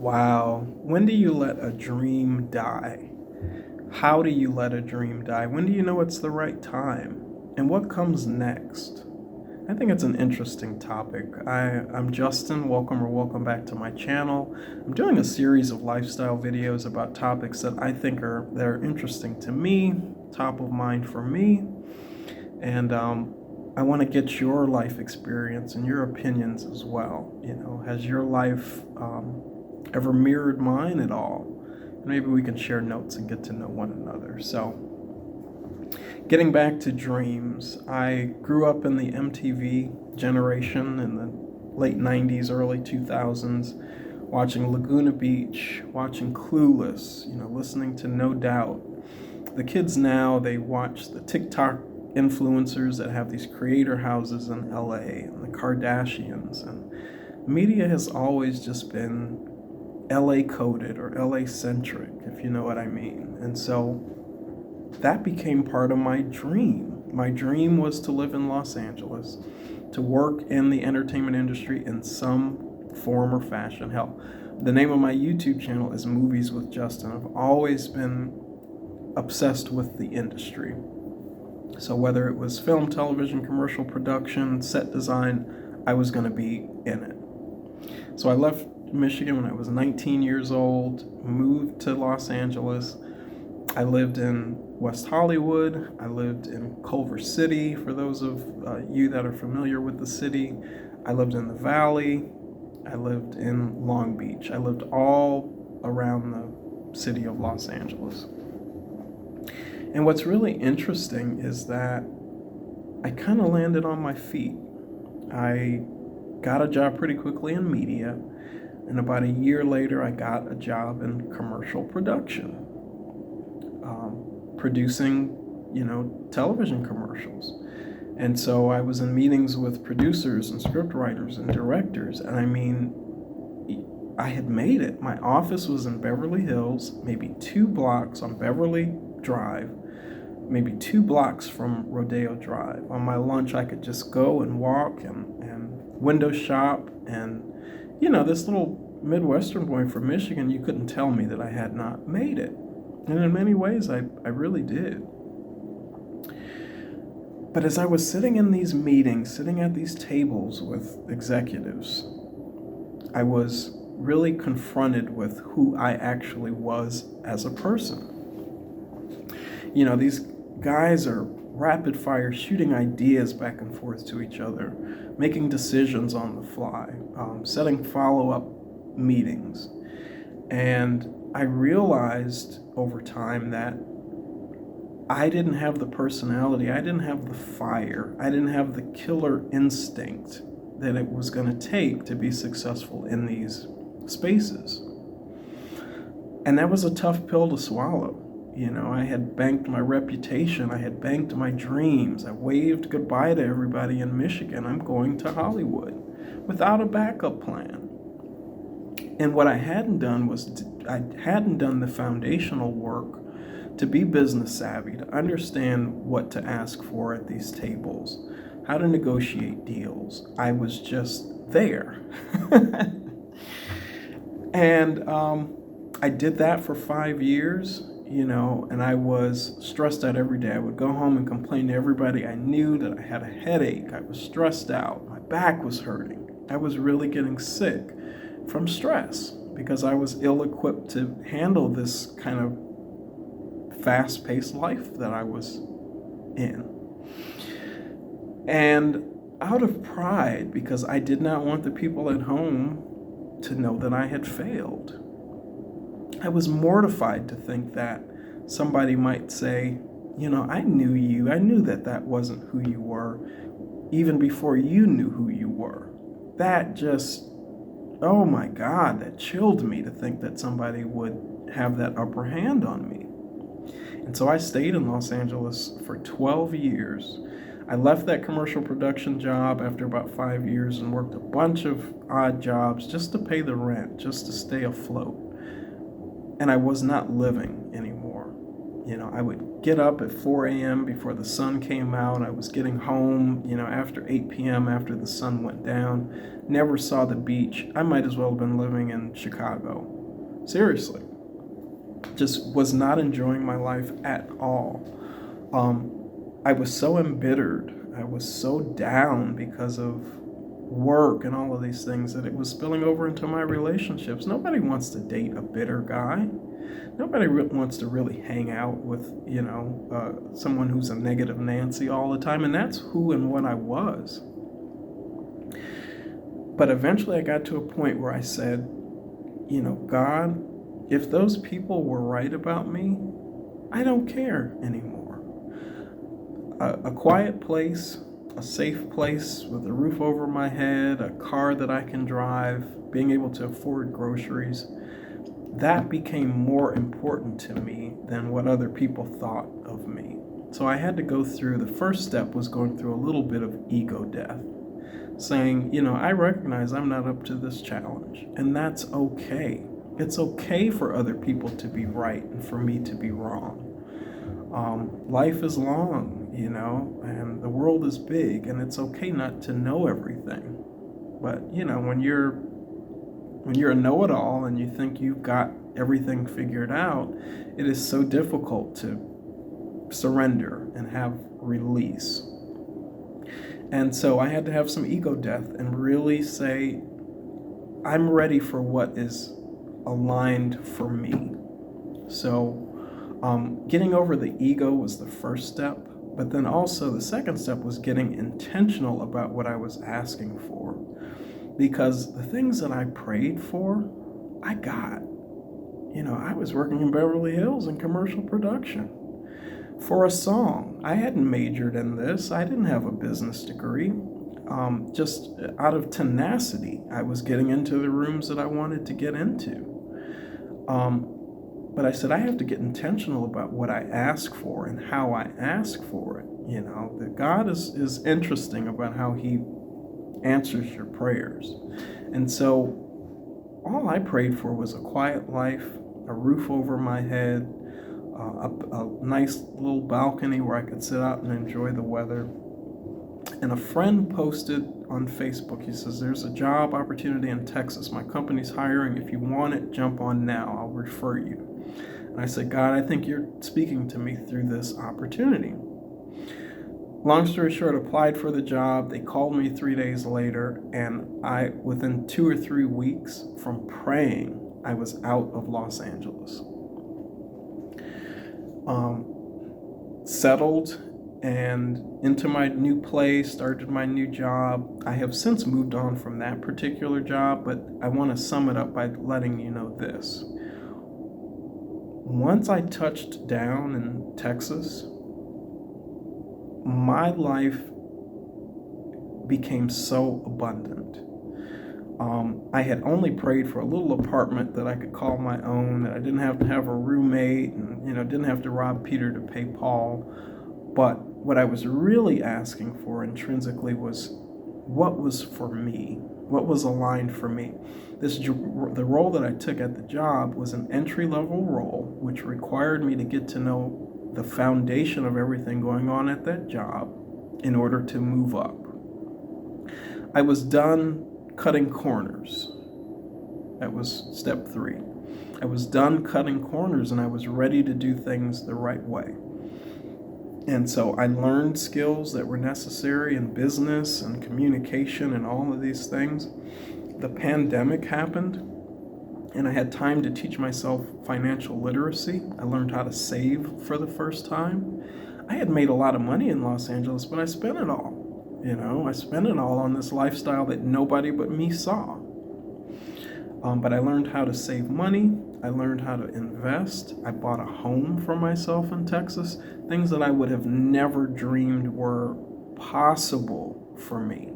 Wow. When do you let a dream die? How do you let a dream die? When do you know it's the right time? And what comes next? I think it's an interesting topic. I'm Justin. Welcome back to my channel. I'm doing a series of lifestyle videos about topics that I think are interesting to me, top of mind for me. And I want to get your life experience and your opinions as well. Has your life ever mirrored mine at all? Maybe we can share notes and get to know one another. So, getting back to dreams, I grew up in the MTV generation in the late 90s, early 2000s, watching Laguna Beach, watching Clueless, listening to No Doubt. The kids now, they watch the TikTok influencers that have these creator houses in LA and the Kardashians. And media has always just been LA coded or LA centric, if you know what I mean. And so that became part of my dream. My dream was to live in Los Angeles, to work in the entertainment industry in some form or fashion. Hell, the name of my YouTube channel is Movies with Justin. I've always been obsessed with the industry. So whether it was film, television, commercial production, set design, I was going to be in it. So I left Michigan when I was 19 years old, moved to Los Angeles. I lived in West Hollywood. I lived in Culver City, for those of you that are familiar with the city. I lived in the Valley. I lived in Long Beach. I lived all around the city of Los Angeles. And what's really interesting is that I kind of landed on my feet. I got a job pretty quickly in media, and about a year later, I got a job in commercial production, producing, television commercials. And so I was in meetings with producers and scriptwriters and directors, and I had made it. My office was in Beverly Hills, maybe 2 blocks on Beverly Drive, maybe 2 blocks from Rodeo Drive. On my lunch, I could just go and walk and window shop. And, this little Midwestern boy from Michigan, you couldn't tell me that I had not made it. And in many ways, I really did. But as I was sitting in these meetings, sitting at these tables with executives, I was really confronted with who I actually was as a person. These guys are rapid fire shooting ideas back and forth to each other, making decisions on the fly, setting follow-up meetings. And I realized over time that I didn't have the personality, I didn't have the fire, I didn't have the killer instinct that it was going to take to be successful in these spaces. And that was a tough pill to swallow. I had banked my reputation. I had banked my dreams. I waved goodbye to everybody in Michigan. I'm going to Hollywood without a backup plan. And what I hadn't done was I hadn't done the foundational work to be business savvy, to understand what to ask for at these tables, how to negotiate deals. I was just there. And I did that for 5 years. And I was stressed out every day. I would go home and complain to everybody I knew that I had a headache. I was stressed out. My back was hurting. I was really getting sick from stress because I was ill-equipped to handle this kind of fast-paced life that I was in. And out of pride, because I did not want the people at home to know that I had failed, I was mortified to think that somebody might say, I knew you. I knew that wasn't who you were, even before you knew who you were. That just, oh my God, that chilled me to think that somebody would have that upper hand on me. And so I stayed in Los Angeles for 12 years. I left that commercial production job after about 5 years and worked a bunch of odd jobs just to pay the rent, just to stay afloat. And I was not living anymore. I would get up at 4 a.m. before the sun came out. I was getting home, after 8 p.m. after the sun went down. Never saw the beach. I might as well have been living in Chicago. Seriously. Just was not enjoying my life at all. I was so embittered. I was so down because of work and all of these things that it was spilling over into my relationships. Nobody wants to date a bitter guy. Nobody wants to really hang out with, someone who's a negative Nancy all the time. And that's who and what I was. But eventually I got to a point where I said, God, if those people were right about me, I don't care anymore. A quiet place, a safe place with a roof over my head, a car that I can drive, being able to afford groceries, that became more important to me than what other people thought of me. So I had to go through, the first step was going through a little bit of ego death, saying, I recognize I'm not up to this challenge, and that's okay. It's okay for other people to be right and for me to be wrong. Life is long, and the world is big, and it's okay not to know everything. But, when you're a know-it-all and you think you've got everything figured out, it is so difficult to surrender and have release. And so I had to have some ego death and really say, I'm ready for what is aligned for me. So getting over the ego was the first step, but then also the second step was getting intentional about what I was asking for. Because the things that I prayed for, I got. I was working in Beverly Hills in commercial production for a song. I hadn't majored in this. I didn't have a business degree. Just out of tenacity, I was getting into the rooms that I wanted to get into. But I said, I have to get intentional about what I ask for and how I ask for it. That God is interesting about how he answers your prayers. And so all I prayed for was a quiet life, a roof over my head, a nice little balcony where I could sit out and enjoy the weather. And a friend posted on Facebook, he says, there's a job opportunity in Texas. My company's hiring. If you want it, jump on now. I'll refer you. And I said, God, I think you're speaking to me through this opportunity. Long story short, applied for the job. They called me 3 days later, and within 2 or 3 weeks from praying, I was out of Los Angeles. Settled and into my new place, started my new job. I have since moved on from that particular job, but I want to sum it up by letting you know this. Once I touched down in Texas, my life became so abundant. I had only prayed for a little apartment that I could call my own, that I didn't have to have a roommate, and didn't have to rob Peter to pay Paul. But what I was really asking for intrinsically was what was for me, what was aligned for me. The role that I took at the job was an entry-level role, which required me to get to know the foundation of everything going on at that job in order to move up. I was done cutting corners. That was step 3. I was done cutting corners, and I was ready to do things the right way. And so I learned skills that were necessary in business and communication and all of these things. The pandemic happened, and I had time to teach myself financial literacy. I learned how to save for the first time. I had made a lot of money in Los Angeles, but I spent it all. I spent it all on this lifestyle that nobody but me saw. But I learned how to save money. I learned how to invest. I bought a home for myself in Texas, things that I would have never dreamed were possible for me.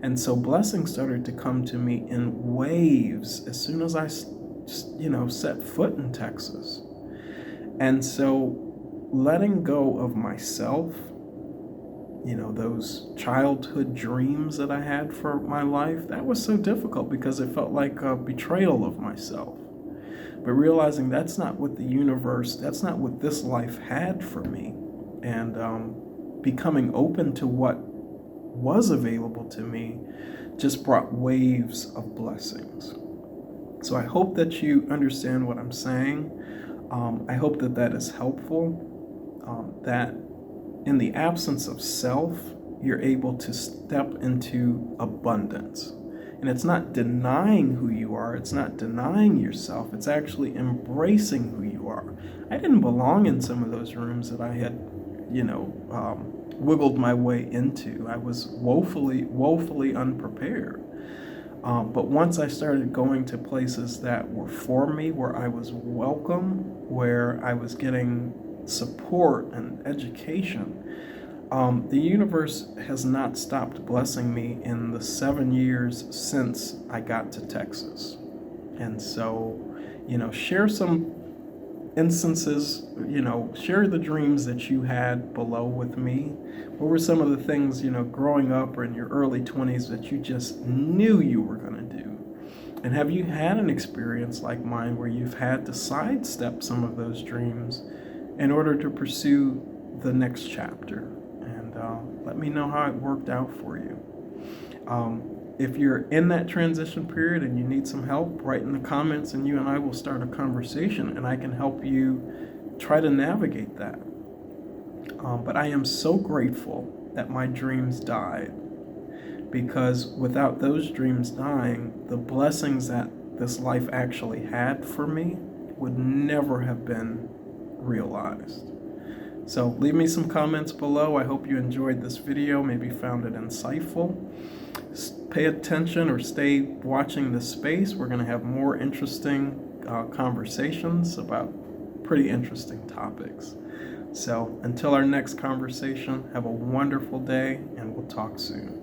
And so blessings started to come to me in waves as soon as I, set foot in Texas. And so letting go of myself, those childhood dreams that I had for my life, that was so difficult because it felt like a betrayal of myself. but realizing that's not what the universe, that's not what this life had for me, and becoming open to what was available to me just brought waves of blessings. So I hope that you understand what I'm saying. I hope that that is helpful, that in the absence of self, you're able to step into abundance. And it's not denying who you are, it's not denying yourself, it's actually embracing who you are. I didn't belong in some of those rooms that I had, wiggled my way into. I was woefully unprepared. But once I started going to places that were for me, where I was welcome, where I was getting support and education, the universe has not stopped blessing me in the 7 years since I got to Texas. And so, share some instances, share the dreams that you had below with me. What were some of the things, growing up or in your early 20s that you just knew you were going to do? And have you had an experience like mine where you've had to sidestep some of those dreams in order to pursue the next chapter? And let me know how it worked out for you. If you're in that transition period and you need some help, write in the comments and you and I will start a conversation and I can help you try to navigate that. But I am so grateful that my dreams died, because without those dreams dying, the blessings that this life actually had for me would never have been realized. So leave me some comments below. I hope you enjoyed this video, maybe found it insightful. Pay attention or stay watching this space. We're going to have more interesting conversations about pretty interesting topics. So until our next conversation, have a wonderful day and we'll talk soon.